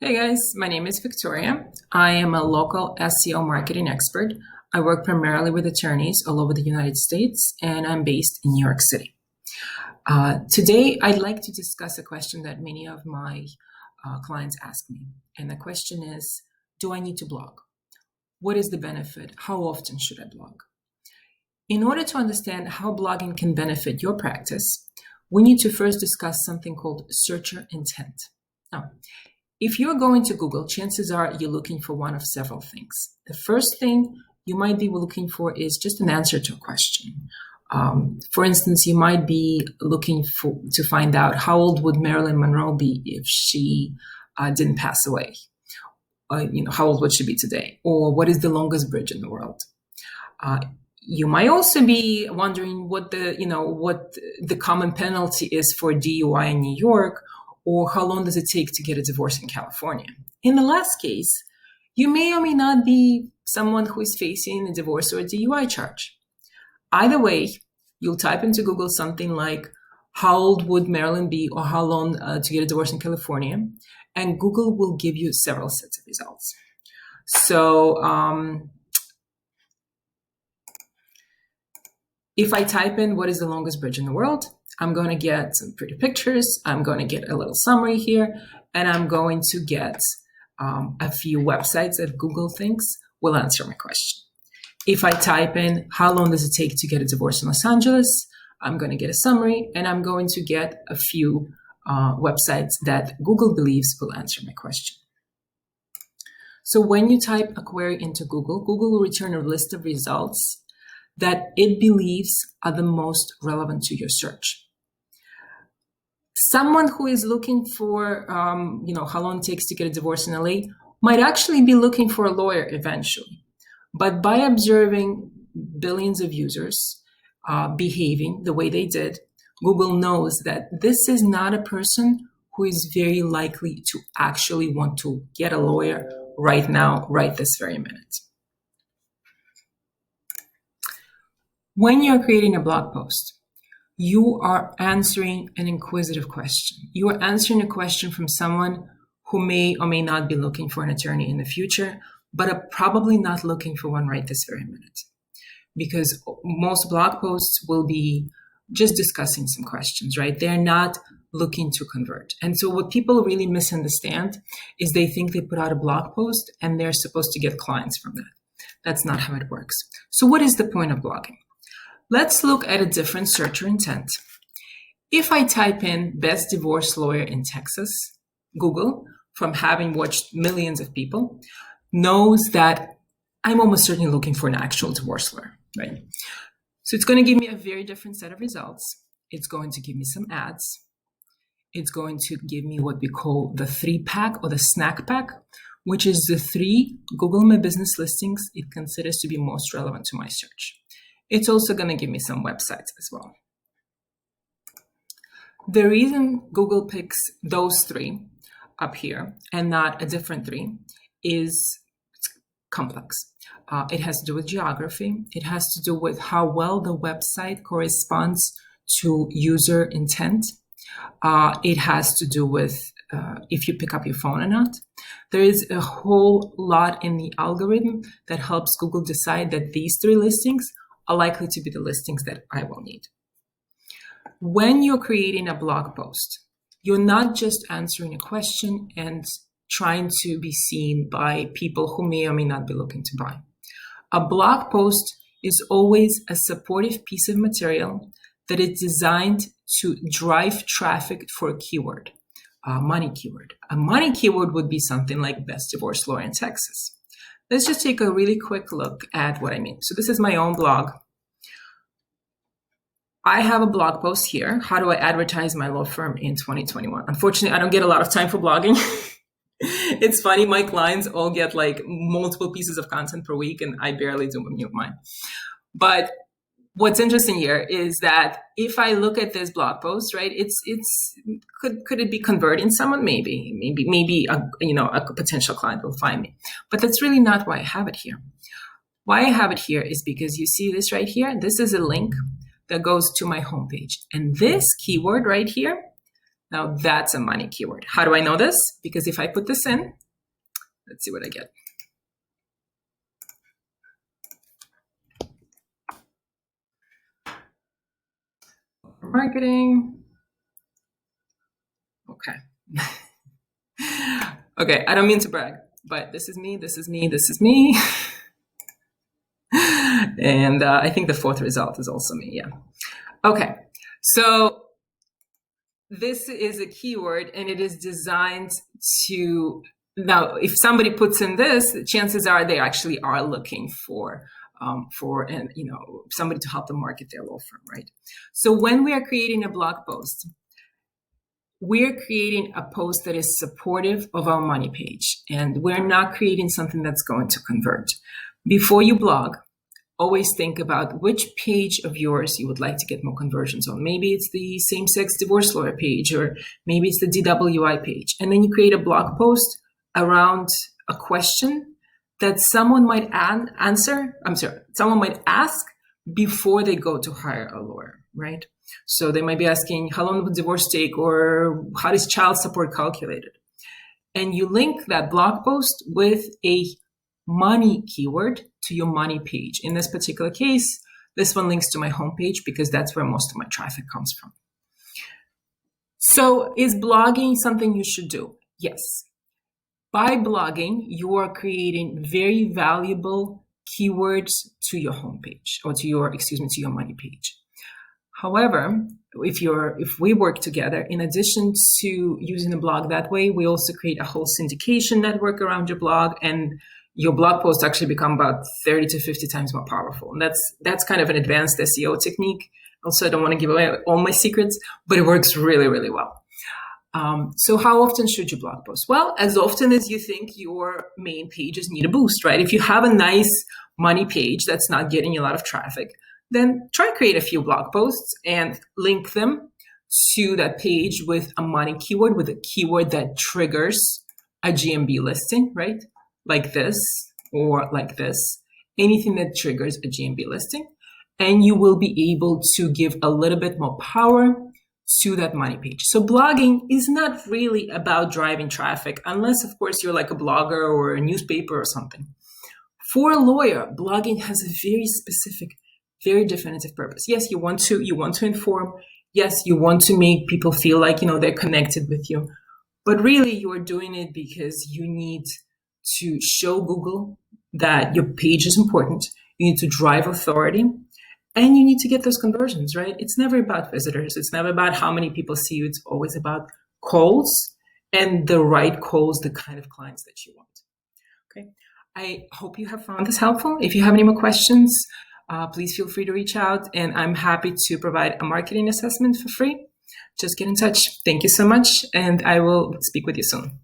Hey guys, my name is Victoria. I am a local SEO marketing expert. I work primarily with attorneys all over the United States, and I'm based in New York City. Today, I'd like to discuss a question that many of my clients ask me. And the question is, do I need to blog? What is the benefit? How often should I blog? In order to understand how blogging can benefit your practice, we need to first discuss something called searcher intent. Now, if you're going to Google, chances are you're looking for one of several things. The first thing you might be looking for is just an answer to a question. For instance, you might be looking to find out how old would Marilyn Monroe be if she didn't pass away. How old would she be today? Or what is the longest bridge in the world? You might also be wondering what the common penalty is for DUI in New York, or how long does it take to get a divorce in California? In the last case, you may or may not be someone who is facing a divorce or a DUI charge. Either way, you'll type into Google something like, how old would Marilyn be, or how long to get a divorce in California? And Google will give you several sets of results. So if I type in what is the longest bridge in the world, I'm going to get some pretty pictures. I'm going to get a little summary here, and I'm going to get a few websites that Google thinks will answer my question. If I type in how long does it take to get a divorce in Los Angeles, I'm going to get a summary, and I'm going to get a few websites that Google believes will answer my question. So when you type a query into Google, Google will return a list of results that it believes are the most relevant to your search. Someone who is looking for, how long it takes to get a divorce in LA might actually be looking for a lawyer eventually. But by observing billions of users behaving the way they did, Google knows that this is not a person who is very likely to actually want to get a lawyer right now, right this very minute. When you're creating a blog post, you are answering an inquisitive question. You are answering a question from someone who may or may not be looking for an attorney in the future, but are probably not looking for one right this very minute. Because most blog posts will be just discussing some questions, right? They're not looking to convert. And so what people really misunderstand is they think they put out a blog post and they're supposed to get clients from that. That's not how it works. So what is the point of blogging? Let's look at a different searcher intent. If I type in best divorce lawyer in Texas, Google, from having watched millions of people, knows that I'm almost certainly looking for an actual divorce lawyer, right? So it's going to give me a very different set of results. It's going to give me some ads. It's going to give me what we call the 3-pack or the snack pack, which is the 3 Google My Business listings it considers to be most relevant to my search. It's also going to give me some websites as well. The reason Google picks those 3 up here and not a different 3 is complex. It has to do with geography. It has to do with how well the website corresponds to user intent. It has to do with if you pick up your phone or not. There is a whole lot in the algorithm that helps Google decide that these 3 listings are likely to be the listings that I will need. When you're creating a blog post, you're not just answering a question and trying to be seen by people who may or may not be looking to buy. A blog post is always a supportive piece of material that is designed to drive traffic for a keyword, a money keyword. A money keyword would be something like best divorce lawyer in Texas. Let's just take a really quick look at what I mean. So this is my own blog. I have a blog post here. How do I advertise my law firm in 2021? Unfortunately, I don't get a lot of time for blogging. It's funny, my clients all get like multiple pieces of content per week, and I barely do any of mine. But what's interesting here is that if I look at this blog post, right, could it be converting someone? Maybe a potential client will find me. But that's really not why I have it here. Why I have it here is because you see this right here. This is a link that goes to my homepage. And this keyword right here, Now that's a money keyword. How do I know this? Because if I put this in, let's see what I get. Marketing. Okay. Okay, I don't mean to brag, but this is me, this is me, this is me. And I think the fourth result is also me, yeah. Okay, so this is a keyword and it is designed to, now if somebody puts in this, chances are they actually are looking for somebody to help them market their law firm, right? So when we are creating a blog post, we're creating a post that is supportive of our money page, and we're not creating something that's going to convert. Before you blog, always think about which page of yours you would like to get more conversions on. Maybe it's the same-sex divorce lawyer page, or maybe it's the DWI page. And then you create a blog post around a question that someone might someone might ask before they go to hire a lawyer, right? So they might be asking, how long would divorce take, or how is child support calculated? And you link that blog post with a money keyword to your money page. In this particular case, this one links to my homepage because that's where most of my traffic comes from. So is blogging something you should do? Yes. By blogging, you are creating very valuable keywords to your homepage, or to your money page. However, if we work together, in addition to using the blog that way, we also create a whole syndication network around your blog, and your blog posts actually become about 30 to 50 times more powerful. And that's kind of an advanced SEO technique. Also, I don't want to give away all my secrets, but it works really, really well. So how often should you blog post? Well, as often as you think your main pages need a boost, right? If you have a nice money page that's not getting you a lot of traffic, then try to create a few blog posts and link them to that page with a money keyword, with a keyword that triggers a GMB listing, right? Like this or like this, anything that triggers a GMB listing. And you will be able to give a little bit more power to that money page. So blogging is not really about driving traffic, unless of course you're like a blogger or a newspaper or something. For a lawyer, blogging has a very specific, very definitive purpose. Yes, you want to inform. Yes, you want to make people feel like, they're connected with you. But really, you are doing it because you need to show Google that your page is important. You need to drive authority, and you need to get those conversions, right? It's never about visitors. It's never about how many people see you. It's always about calls, and the right calls, the kind of clients that you want. Okay. I hope you have found this helpful. If you have any more questions, please feel free to reach out, and I'm happy to provide a marketing assessment for free. Just get in touch. Thank you so much, and I will speak with you soon.